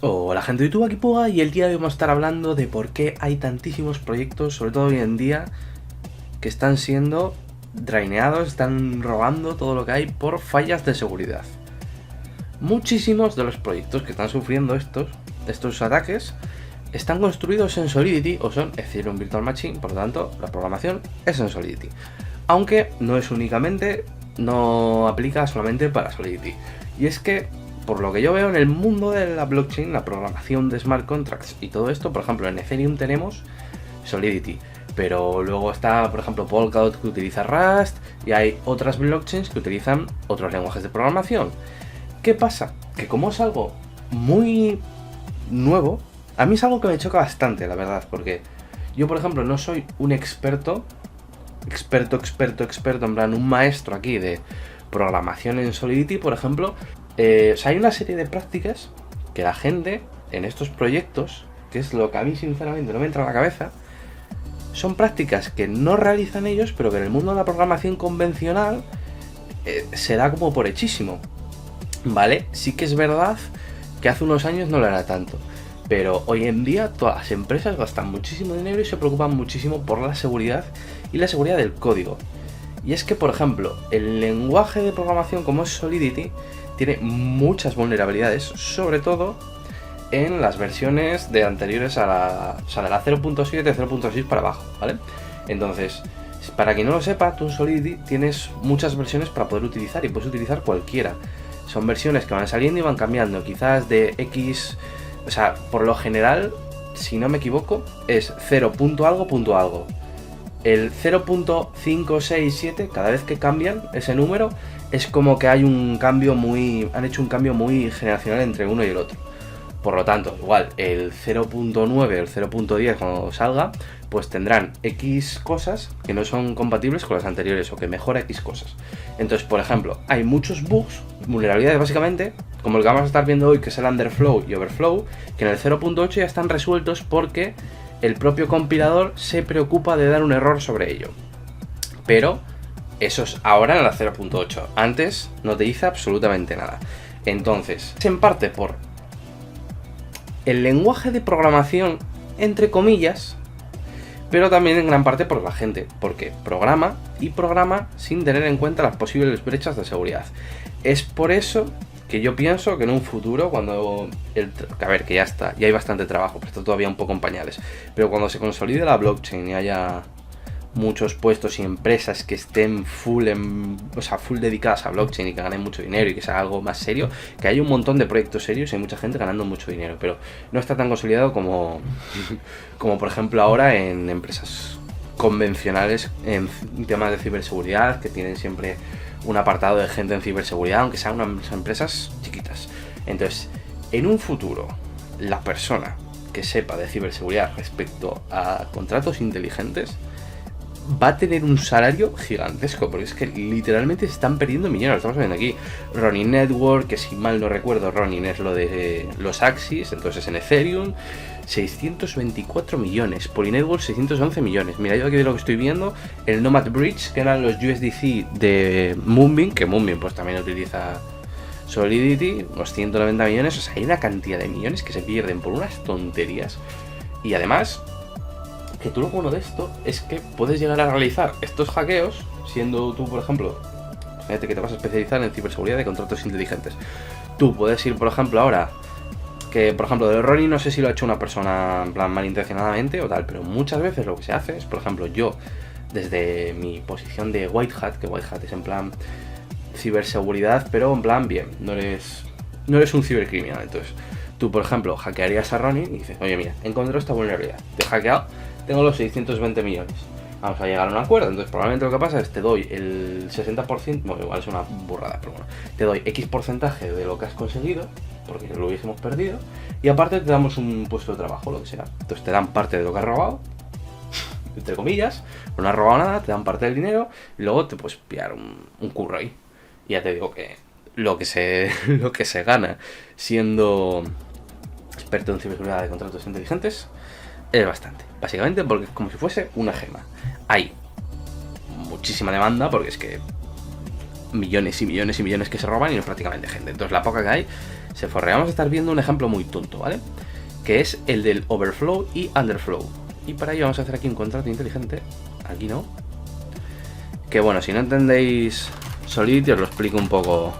Hola gente de YouTube, aquí Puga, y el día de hoy vamos a estar hablando de por qué hay tantísimos proyectos, sobre todo hoy en día, que están siendo draineados, están robando todo lo que hay por fallas de seguridad. Muchísimos de los proyectos que están sufriendo estos ataques están construidos en Solidity o son Ethereum Virtual Machine, por lo tanto la programación es en Solidity. Aunque no es únicamente, no aplica solamente para Solidity. Y es que, por lo que yo veo en el mundo de la blockchain, la programación de smart contracts y todo esto, por ejemplo en Ethereum tenemos Solidity, pero luego está, por ejemplo, Polkadot, que utiliza Rust, y hay otras blockchains que utilizan otros lenguajes de programación. ¿Qué pasa? Que como es algo muy nuevo, a mí es algo que me choca bastante, la verdad, porque yo, por ejemplo, no soy un experto, en plan, un maestro aquí de programación en Solidity, por ejemplo. O sea, hay una serie de prácticas que la gente en estos proyectos, que es lo que a mí sinceramente no me entra en la cabeza, son prácticas que no realizan ellos, pero que en el mundo de la programación convencional se da como por hechísimo, ¿vale? Sí que es verdad que hace unos años no lo era tanto, pero hoy en día todas las empresas gastan muchísimo dinero y se preocupan muchísimo por la seguridad y la seguridad del código. Y es que, por ejemplo, el lenguaje de programación como es Solidity tiene muchas vulnerabilidades, sobre todo en las versiones de anteriores a la, o sea, de la 0.7, 0.6 para abajo, ¿vale? Entonces, para quien no lo sepa, tú en Solidity tienes muchas versiones para poder utilizar y puedes utilizar cualquiera. Son versiones que van saliendo y van cambiando, quizás de X, o sea, por lo general, si no me equivoco, es 0. algo. El 0.567, cada vez que cambian ese número, es como que hay un cambio han hecho un cambio muy generacional entre uno y el otro. Por lo tanto, igual el 0.9, el 0.10 cuando salga, pues tendrán X cosas que no son compatibles con las anteriores o que mejora X cosas. Entonces, por ejemplo, hay muchos bugs, vulnerabilidades básicamente, como el que vamos a estar viendo hoy, que es el underflow y overflow, que en el 0.8 ya están resueltos porque el propio compilador se preocupa de dar un error sobre ello. Pero eso es ahora en la 0.8. Antes no te dice absolutamente nada. Entonces, es en parte por el lenguaje de programación, entre comillas, pero también en gran parte por la gente, porque programa sin tener en cuenta las posibles brechas de seguridad. Es por eso que yo pienso que en un futuro, cuando a ver, que ya hay bastante trabajo, pero está todavía un poco en pañales, pero cuando se consolide la blockchain y haya muchos puestos y empresas que estén full dedicadas a blockchain y que ganen mucho dinero y que sea algo más serio, que hay un montón de proyectos serios y hay mucha gente ganando mucho dinero, pero no está tan consolidado como por ejemplo ahora en empresas convencionales en temas de ciberseguridad, que tienen siempre un apartado de gente en ciberseguridad, aunque sean unas empresas chiquitas. Entonces, en un futuro, la persona que sepa de ciberseguridad respecto a contratos inteligentes va a tener un salario gigantesco, porque es que literalmente se están perdiendo millones. Lo estamos viendo aquí. Ronin Network, que si mal no recuerdo, Ronin es lo de los Axis, entonces en Ethereum 624 millones, Polynetwork 611 millones. Mira, yo aquí de lo que estoy viendo, el Nomad Bridge, que eran los USDC de Moonbeam, que Moonbeam pues también utiliza Solidity, unos 190 millones. O sea, hay una cantidad de millones que se pierden por unas tonterías. Y además, que tú lo bueno de esto es que puedes llegar a realizar estos hackeos siendo tú, por ejemplo, fíjate que te vas a especializar en ciberseguridad de contratos inteligentes. Tú puedes ir, por ejemplo, ahora que, por ejemplo, de Ronin no sé si lo ha hecho una persona en plan malintencionadamente o tal, pero muchas veces lo que se hace es, por ejemplo, yo desde mi posición de White Hat, que White Hat es en plan ciberseguridad, pero en plan bien, no eres un cibercriminal. Entonces tú, por ejemplo, hackearías a Ronin y dices, oye, mira, he encontrado esta vulnerabilidad, te he hackeado, tengo los 620 millones, vamos a llegar a un acuerdo. Entonces probablemente lo que pasa es te doy el 60%, bueno, igual es una burrada, pero bueno, te doy X porcentaje de lo que has conseguido, porque lo hubiésemos perdido, y aparte te damos un puesto de trabajo, lo que sea. Entonces te dan parte de lo que has robado, entre comillas, no has robado nada, te dan parte del dinero, y luego te puedes pillar un curro ahí. Y ya te digo que lo que se gana siendo experto en ciberseguridad de contratos inteligentes es bastante, básicamente porque es como si fuese una gema. Hay muchísima demanda porque es que millones y millones y millones que se roban y no es prácticamente gente. Entonces la poca que hay se forrea. Vamos a estar viendo un ejemplo muy tonto, ¿vale? Que es el del overflow y underflow. Y para ello vamos a hacer aquí un contrato inteligente. Aquí no. Que bueno, si no entendéis Solidity os lo explico un poco.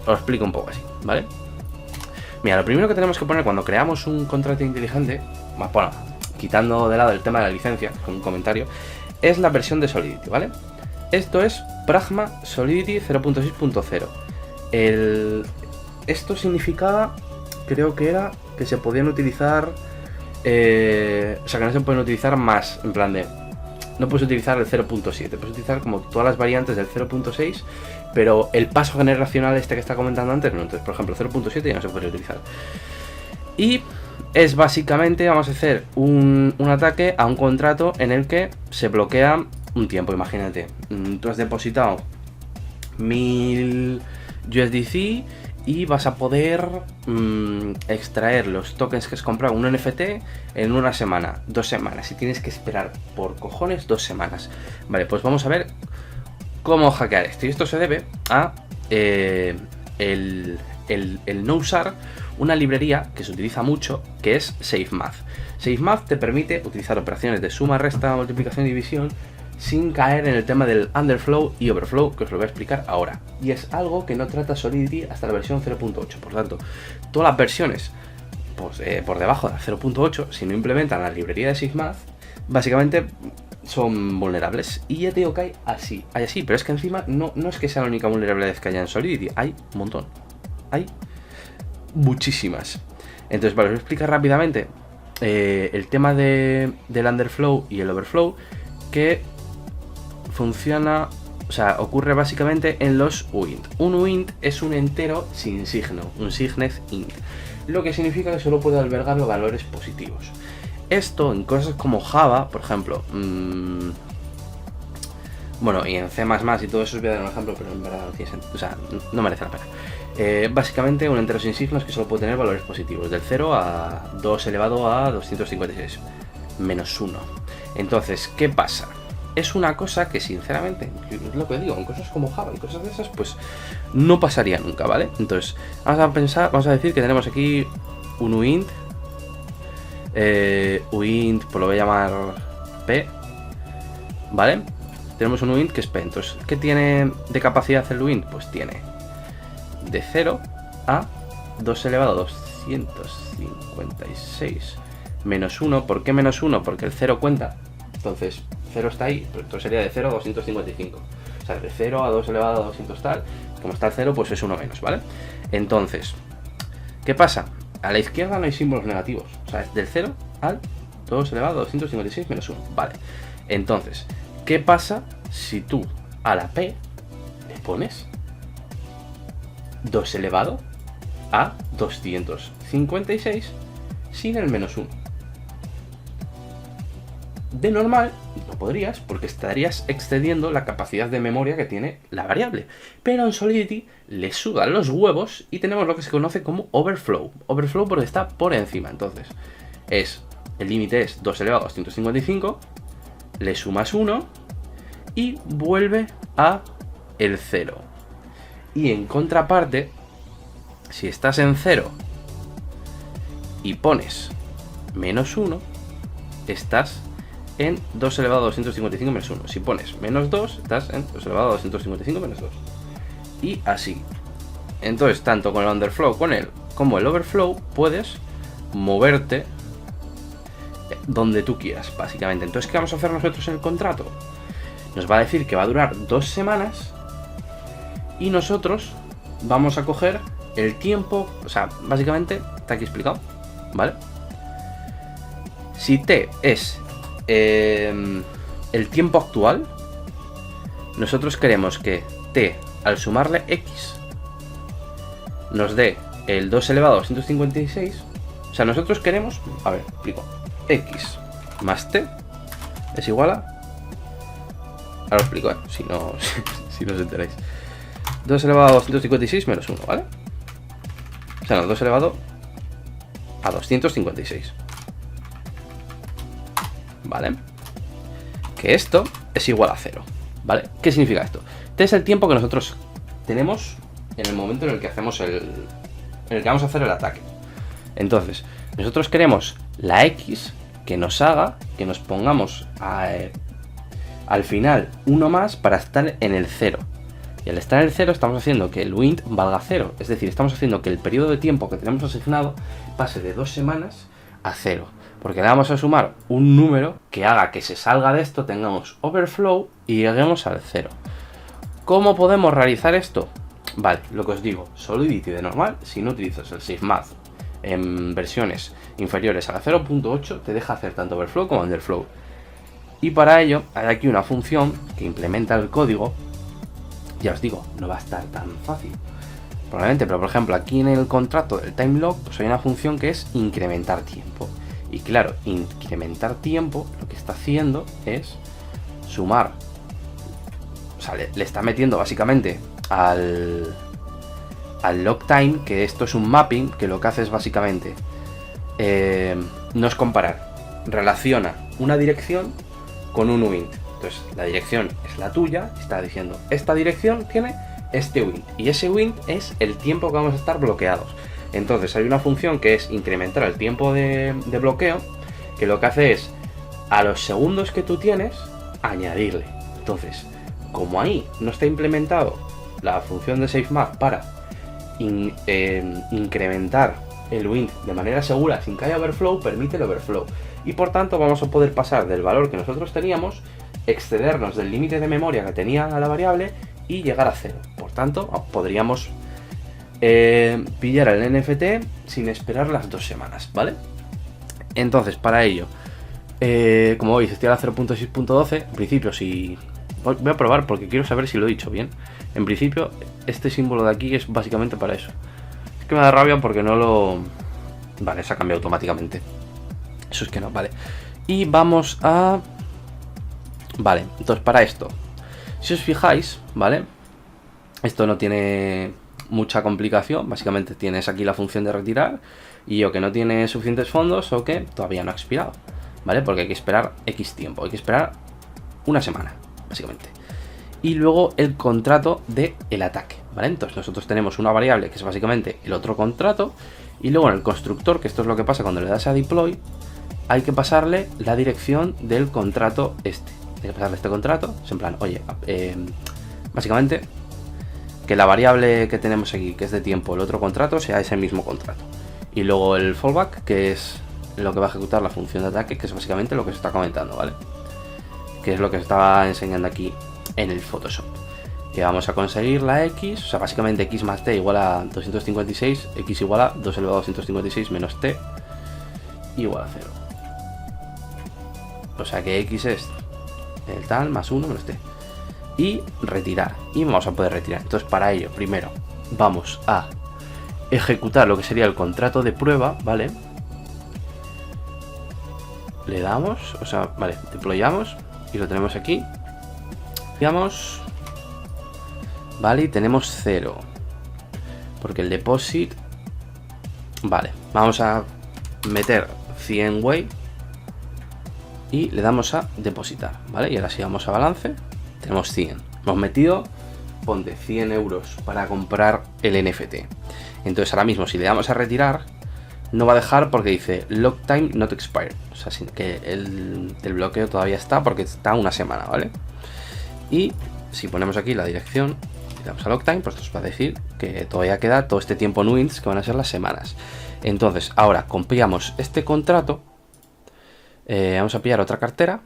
Os lo explico un poco así, ¿vale? Mira, lo primero que tenemos que poner cuando creamos un contrato inteligente, bueno, quitando de lado el tema de la licencia, con un comentario, es la versión de Solidity, ¿vale? Esto es Pragma Solidity 0.6.0. Esto significaba, creo que era, que se podían utilizar, o sea, que no se pueden utilizar más, en plan de, no puedes utilizar el 0.7, puedes utilizar como todas las variantes del 0.6, pero el paso generacional este que está comentando antes, no. Entonces, por ejemplo, 0.7 ya no se puede utilizar. Y es básicamente, vamos a hacer un ataque a un contrato en el que se bloquea un tiempo. Imagínate, tú has depositado 1000 USDC y vas a poder extraer los tokens que has comprado, un NFT, en una semana, 2 semanas, y tienes que esperar por cojones 2 semanas. Vale, pues vamos a ver cómo hackear esto. Y esto se debe a el no usar una librería que se utiliza mucho, que es SafeMath. SafeMath te permite utilizar operaciones de suma, resta, multiplicación y división sin caer en el tema del underflow y overflow, que os lo voy a explicar ahora. Y es algo que no trata Solidity hasta la versión 0.8. Por tanto, todas las versiones pues, por debajo de la 0.8, si no implementan la librería de SafeMath, básicamente son vulnerables. Y ya te digo que hay así, pero es que encima no es que sea la única vulnerabilidad que haya en Solidity, hay un montón. Hay muchísimas. Entonces, vale, os voy a explicar rápidamente el tema del underflow y el overflow, que funciona, o sea, ocurre básicamente en los uint. Un uint es un entero sin signo, un signed int, lo que significa que solo puede albergar los valores positivos. Esto en cosas como Java, por ejemplo, bueno, y en C++ y todo eso os voy a dar un ejemplo, pero en verdad no merece la pena. Básicamente un entero sin signos que solo puede tener valores positivos, del 0 a 2 elevado a 256, menos 1. Entonces, ¿qué pasa? Es una cosa que sinceramente, es lo que digo, en cosas como Java y cosas de esas, pues no pasaría nunca, ¿vale? Entonces, vamos a decir que tenemos aquí un uint, uint, pues lo voy a llamar P, ¿vale? Tenemos un uint que es P. Entonces, ¿qué tiene de capacidad el uint? Pues tiene de 0 a 2 elevado a 256 menos 1. ¿Por qué menos 1? Porque el 0 cuenta. Entonces, 0 está ahí, pero esto sería de 0 a 255. O sea, de 0 a 2 elevado a 200 tal. Como está el 0, pues es 1 menos, ¿vale? Entonces, ¿qué pasa? A la izquierda no hay símbolos negativos. O sea, es del 0 al 2 elevado a 256 menos 1. Vale. Entonces, ¿qué pasa si tú a la P le pones 2 elevado a 256 sin el menos 1? De normal no podrías, porque estarías excediendo la capacidad de memoria que tiene la variable. Pero en Solidity le sudan los huevos y tenemos lo que se conoce como overflow. Overflow porque está por encima. Entonces, el límite es 2 elevado a 255, le sumas 1 y vuelve a el 0. Y en contraparte, si estás en 0 y pones menos 1, estás en 2 elevado a 255 menos 1. Si pones menos 2, estás en 2 elevado a 255 menos 2. Y así. Entonces, tanto con el underflow como el overflow, puedes moverte donde tú quieras, básicamente. Entonces, ¿qué vamos a hacer nosotros en el contrato? Nos va a decir que va a durar 2 semanas y nosotros vamos a coger el tiempo, o sea, básicamente, está aquí explicado, ¿vale? Si T es el tiempo actual, nosotros queremos que T, al sumarle X, nos dé el 2 elevado a 256. O sea, nosotros queremos, a ver, explico, X más T es igual a... Ahora lo explico, si no os enteráis. 2 elevado a 256 menos 1, ¿vale? O sea, no, 2 elevado a 256. ¿Vale? Que esto es igual a 0, ¿vale? ¿Qué significa esto? Este es el tiempo que nosotros tenemos en el momento en el que hacemos en el que vamos a hacer el ataque. Entonces, nosotros queremos la X que nos haga que nos pongamos al final uno más para estar en el 0. Y al estar en el 0 estamos haciendo que el wind valga 0. Es decir, estamos haciendo que el periodo de tiempo que tenemos asignado pase de 2 semanas a 0. Porque le vamos a sumar un número que haga que se salga de esto, tengamos overflow y lleguemos al 0. ¿Cómo podemos realizar esto? Vale, lo que os digo, Solidity de normal, si no utilizas el SafeMath en versiones inferiores a la 0.8, te deja hacer tanto overflow como underflow. Y para ello hay aquí una función que implementa el código. Ya os digo, no va a estar tan fácil probablemente, pero por ejemplo aquí en el contrato del timelog pues hay una función que es incrementar tiempo. Y claro, incrementar tiempo lo que está haciendo es sumar, o sea, le está metiendo básicamente al log time, que esto es un mapping, que lo que hace es básicamente no es comparar, relaciona una dirección con un wind. Entonces la dirección es la tuya, está diciendo esta dirección tiene este wind y ese wind es el tiempo que vamos a estar bloqueados. Entonces hay una función que es incrementar el tiempo de bloqueo, que lo que hace es a los segundos que tú tienes añadirle. Entonces, como ahí no está implementado la función de SafeMath para incrementar el wind de manera segura sin que haya overflow, permite el overflow. Y por tanto vamos a poder pasar del valor que nosotros teníamos, excedernos del límite de memoria que tenía la variable y llegar a 0. Por tanto, podríamos pillar el NFT sin esperar las 2 semanas, ¿vale? Entonces, para ello, como veis, estoy a la 0.6.12. En principio, si voy a probar porque quiero saber si lo he dicho bien. En principio, este símbolo de aquí es básicamente para eso. Es que me da rabia porque no lo... Vale, se ha cambiado automáticamente. Eso es que no, vale. Y vamos a... Vale, entonces para esto, si os fijáis, ¿vale? Esto no tiene mucha complicación. Básicamente tienes aquí la función de retirar y o que no tiene suficientes fondos o que todavía no ha expirado, ¿vale? Porque hay que esperar X tiempo, hay que esperar una semana, básicamente. Y luego el contrato del ataque, ¿vale? Entonces nosotros tenemos una variable que es básicamente el otro contrato y luego en el constructor, que esto es lo que pasa cuando le das a deploy, hay que pasarle la dirección del contrato este. Hay que pasarle este contrato, es en plan, oye, básicamente que la variable que tenemos aquí, que es de tiempo, el otro contrato, sea ese mismo contrato. Y luego el fallback, que es lo que va a ejecutar la función de ataque, que es básicamente lo que se está comentando, ¿vale? Que es lo que se estaba enseñando aquí en el Photoshop. Que vamos a conseguir la X, o sea, básicamente X más T igual a 256, X igual a 2 elevado a 256 menos T igual a 0. O sea que X es el tal más 1 menos T. Y retirar. Y vamos a poder retirar. Entonces para ello, primero, vamos a ejecutar lo que sería el contrato de prueba, ¿vale? Le damos, o sea, vale, deployamos y lo tenemos aquí. Digamos, vale, y tenemos 0. Porque el deposit, vale, vamos a meter 100 way y le damos a depositar, ¿vale? Y ahora si vamos a balance, tenemos 100. Hemos metido, ponte 100 euros para comprar el NFT. Entonces ahora mismo si le damos a retirar, no va a dejar porque dice log time not expired. O sea, sin que el bloqueo todavía está porque está una semana, ¿vale? Y si ponemos aquí la dirección y le damos a log time, pues nos va a decir que todavía queda todo este tiempo en wins, que van a ser las semanas. Entonces ahora copiamos este contrato. Vamos a pillar otra cartera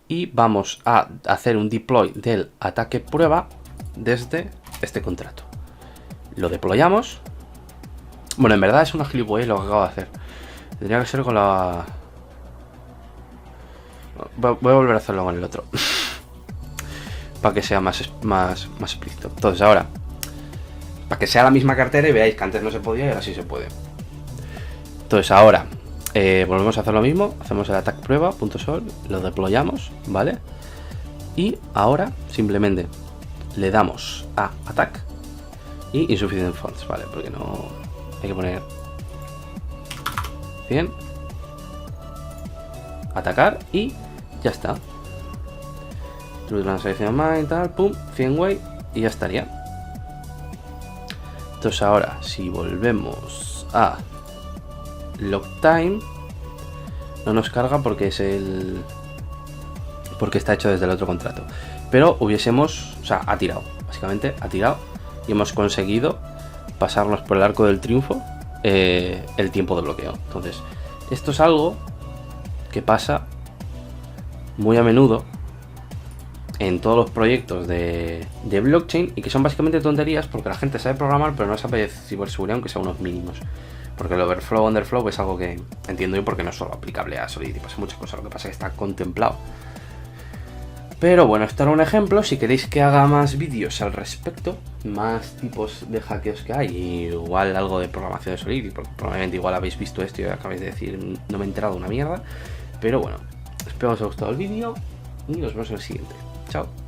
y vamos a hacer un deploy del ataque prueba desde este contrato. Lo deployamos. Bueno, en verdad es una gilipollez lo que acabo de hacer. Tendría que ser con la... Voy a volver a hacerlo con el otro para que sea más explícito. Entonces ahora, para que sea la misma cartera y veáis que antes no se podía y ahora sí se puede. Entonces ahora volvemos a hacer lo mismo, hacemos el attack prueba.sol, lo deployamos, ¿vale? Y ahora simplemente le damos a attack y insufficient funds, ¿vale? Porque no hay que poner 100, atacar y ya está. True transaction mine, tal, pum, 100 way y ya estaría. Entonces ahora, si volvemos a Logtime, no nos carga porque porque está hecho desde el otro contrato. Pero ha tirado, básicamente ha tirado y hemos conseguido pasarnos por el arco del triunfo el tiempo de bloqueo. Entonces, esto es algo que pasa muy a menudo en todos los proyectos de blockchain y que son básicamente tonterías porque la gente sabe programar pero no sabe ciberseguridad aunque sea unos mínimos. Porque el overflow, underflow es algo que entiendo yo porque no es solo aplicable a Solidity, pasa muchas cosas, lo que pasa es que está contemplado. Pero bueno, esto era un ejemplo. Si queréis que haga más vídeos al respecto, más tipos de hackeos que hay, y igual algo de programación de Solidity, porque probablemente igual habéis visto esto y acabáis de decir no me he enterado una mierda. Pero bueno, espero que os haya gustado el vídeo y nos vemos en el siguiente. Chao.